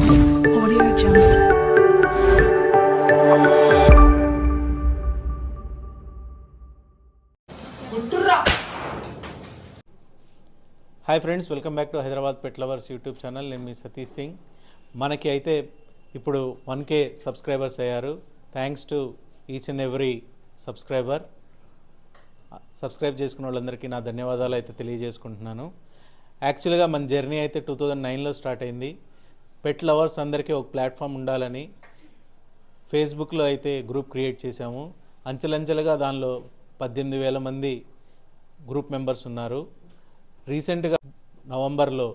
Audio Jungle. Hi friends, welcome back to Hyderabad pet lovers YouTube channel. నేను మీ సతీష్ సింగ్. మనకి అయితే ఇప్పుడు 1K సబ్స్క్రైబర్స్ అయ్యారు. Thanks to each and every subscriber. Subscribe చేసుకున్న వాళ్ళందరికీ నా ధన్యవాదాలు అయితే తెలియజేసుకుంటున్నాను. యాక్చువల్గా మన జర్నీ అయితే 2009లో స్టార్ట్ అయింది. పెట్ లవర్స్ అందరికీ ఒక ప్లాట్ఫామ్ ఉండాలని ఫేస్బుక్లో అయితే గ్రూప్ క్రియేట్ చేశాము. అంచెలంచెలుగా దానిలో 18,000 మంది గ్రూప్ మెంబర్స్ ఉన్నారు. రీసెంట్గా నవంబర్లో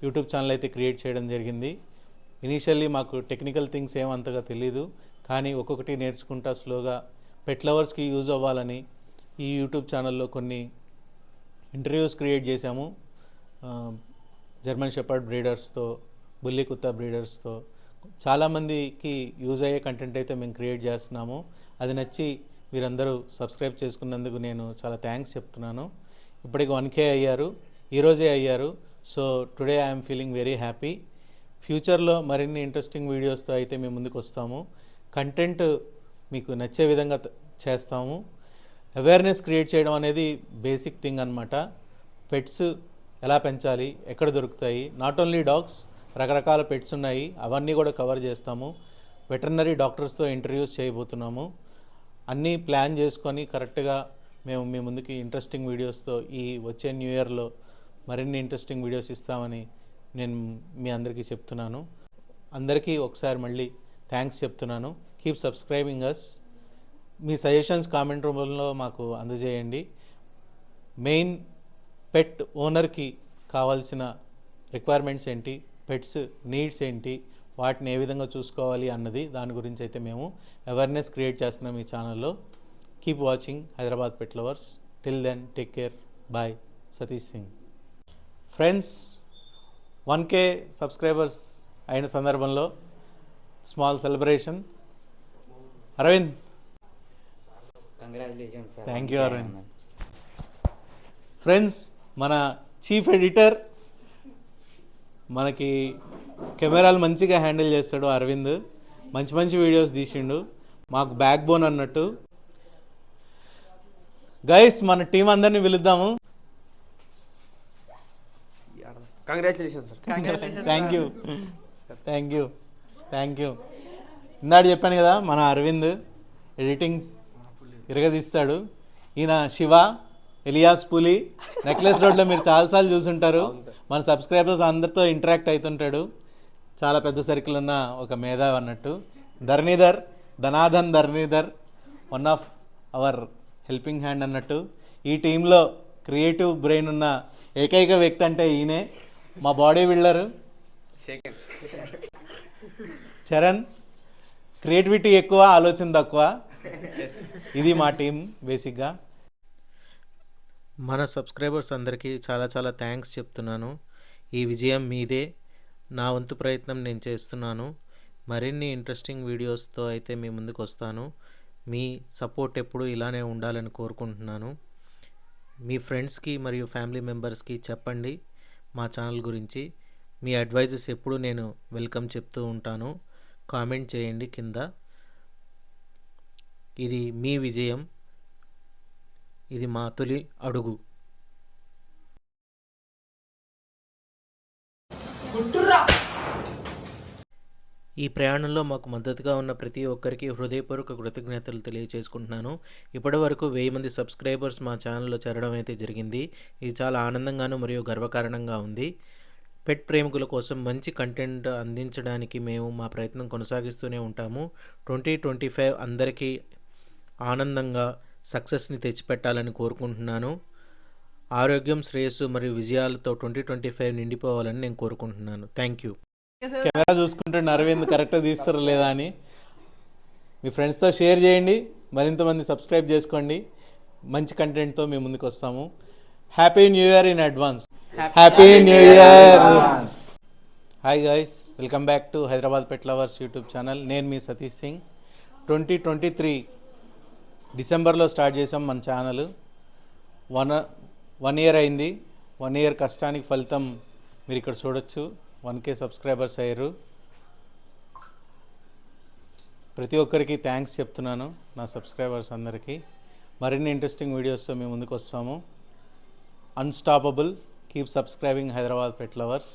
యూట్యూబ్ ఛానల్ అయితే క్రియేట్ చేయడం జరిగింది. ఇనీషియల్లీ మాకు టెక్నికల్ థింగ్స్ ఏమంతగా తెలీదు, కానీ ఒక్కొక్కటి నేర్చుకుంటా స్లోగా పెట్ లవర్స్కి యూజ్ అవ్వాలని ఈ యూట్యూబ్ ఛానల్లో కొన్ని ఇంటర్వ్యూస్ క్రియేట్ చేశాము. జర్మన్ షెపర్డ్ బ్రీడర్స్తో, బుల్లి కుత్తా బ్రీడర్స్తో చాలామందికి యూజ్ అయ్యే కంటెంట్ అయితే మేము క్రియేట్ చేస్తున్నాము. అది నచ్చి మీరందరూ సబ్స్క్రైబ్ చేసుకున్నందుకు నేను చాలా థ్యాంక్స్ చెప్తున్నాను. ఇప్పటికి 1K అయ్యారు, ఈరోజే అయ్యారు. So today I'm feeling very happy. ఫ్యూచర్లో మరిన్ని ఇంట్రెస్టింగ్ వీడియోస్తో అయితే మేము ముందుకు వస్తాము. కంటెంట్ మీకు నచ్చే విధంగా చేస్తాము. అవేర్నెస్ క్రియేట్ చేయడం అనేది బేసిక్ థింగ్ అనమాట. పెట్స్ ఎలా పెంచాలి, ఎక్కడ దొరుకుతాయి, నాట్ ఓన్లీ డాగ్స్, రకరకాల పెట్స్ ఉన్నాయి, అవన్నీ కూడా కవర్ చేస్తాము. వెటర్నరీ డాక్టర్స్తో ఇంటర్వ్యూస్ చేయబోతున్నాము. అన్నీ ప్లాన్ చేసుకొని కరెక్ట్గా మేము మీ ముందుకి ఇంట్రెస్టింగ్ వీడియోస్తో ఈ వచ్చే న్యూ ఇయర్లో మరిన్ని ఇంట్రెస్టింగ్ వీడియోస్ ఇస్తామని నేను మీ అందరికీ చెప్తున్నాను. అందరికీ ఒకసారి మళ్ళీ థ్యాంక్స్ చెప్తున్నాను. కీప్ సబ్స్క్రైబింగ్ అస్. మీ సజెషన్స్ కామెంట్ రూపంలో మాకు అందజేయండి. మెయిన్ పెట్ ఓనర్కి కావాల్సిన రిక్వైర్మెంట్స్ ఏంటి, పెట్స్ నీడ్స్ ఏంటి, వాటిని ఏ విధంగా చూసుకోవాలి అన్నది దాని గురించి అయితే మేము అవేర్నెస్ క్రియేట్ చేస్తున్నాం ఈ ఛానల్లో. Keep watching Hyderabad pet lovers. Till then take care. Bye. Satish Singh. Friends, 1K subscribers అయిన సందర్భంలో small celebration. Aravind, congratulations sir. Thank you Aravind. Friends, మన చీఫ్ ఎడిటర్, మనకి కెమెరాలు మంచిగా హ్యాండిల్ చేస్తాడు అరవింద్. మంచి మంచి వీడియోస్ తీసిండు, మాకు బ్యాక్ బోన్ అన్నట్టు. గైస్, మన టీం అందరినీ పిలుద్దాము. Congratulations sir. Thank you thank you thank you. ఇందాక చెప్పాను కదా, మన అరవింద్ ఎడిటింగ్ ఇరగదీస్తాడు. ఈయన శివ ఎలియాస్ పులి. నెక్లెస్ రోడ్లో మీరు చాలాసార్లు చూసుంటారు. మన సబ్స్క్రైబర్స్ అందరితో ఇంటరాక్ట్ అవుతుంటాడు. చాలా పెద్ద సర్కిల్ ఉన్న ఒక మేధావి అన్నట్టు. Dharanidhar, Dhanadhan Dharanidhar, one of our helping hand అన్నట్టు. ఈ టీంలో క్రియేటివ్ బ్రెయిన్ ఉన్న ఏకైక వ్యక్తి అంటే ఈయనే, మా బాడీ బిల్డరు. చరణ్, క్రియేటివిటీ ఎక్కువ, ఆలోచన తక్కువ. ఇది మా టీం బేసిక్గా. మన సబ్స్క్రైబర్స్ అందరికీ చాలా చాలా థ్యాంక్స్ చెప్తున్నాను. ఈ విజయం మీదే. నా వంతు ప్రయత్నం నేను చేస్తున్నాను. మరిన్ని ఇంట్రెస్టింగ్ వీడియోస్తో అయితే మీ ముందుకు వస్తాను. మీ సపోర్ట్ ఎప్పుడు ఇలానే ఉండాలని కోరుకుంటున్నాను. మీ ఫ్రెండ్స్కి మరియు ఫ్యామిలీ మెంబర్స్కి చెప్పండి మా ఛానల్ గురించి. మీ అడ్వైజెస్ ఎప్పుడు నేను వెల్కమ్ చెప్తూ ఉంటాను. కామెంట్ చేయండి కింద. ఇది మీ విజయం, ఇది మా తొలి అడుగు. ఈ ప్రయాణంలో మాకు మద్దతుగా ఉన్న ప్రతి ఒక్కరికి హృదయపూర్వక కృతజ్ఞతలు తెలియజేసుకుంటున్నాను. ఇప్పటి వరకు 1000 మంది సబ్స్క్రైబర్స్ మా ఛానల్లో చేరడం అయితే జరిగింది. ఇది చాలా ఆనందంగాను మరియు గర్వకారణంగా ఉంది. పెట్ ప్రేమికుల కోసం మంచి కంటెంట్ అందించడానికి మేము మా ప్రయత్నం కొనసాగిస్తూనే ఉంటాము. 2025 అందరికీ ఆనందంగా సక్సెస్ని తెచ్చిపెట్టాలని కోరుకుంటున్నాను. ఆరోగ్యం, శ్రేయస్సు మరియు విజయాలతో 2025 నిండిపోవాలని నేను కోరుకుంటున్నాను. Thank you. కెమెరా చూసుకుంటున్న అరవింద్ కరెక్ట్గా తీస్తారా లేదా అని మీ ఫ్రెండ్స్తో షేర్ చేయండి. మరింత మంది సబ్స్క్రైబ్ చేసుకోండి. మంచి కంటెంట్తో మేము ముందుకు వస్తాము. Happy new year in advance. Happy new year. Hi guys, welcome back to Hyderabad pet lovers YouTube channel. నేను మీ సతీష్ సింగ్. 2023 డిసెంబర్లో స్టార్ట్ చేసాం మన ఛానల్. వన్ ఇయర్ అయింది. 1 ఇయర్ కష్టానికి ఫలితం మీరు ఇక్కడ చూడొచ్చు. 1K సబ్స్క్రైబర్స్ అయ్యారు. ప్రతి ఒక్కరికి థ్యాంక్స్ చెప్తున్నాను, నా సబ్స్క్రైబర్స్ అందరికీ. మరిన్ని ఇంట్రెస్టింగ్ వీడియోస్తో మేము ముందుకు వస్తాము. Unstoppable, keep subscribing Hyderabad pet lovers.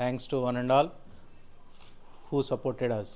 Thanks to one and all who supported us.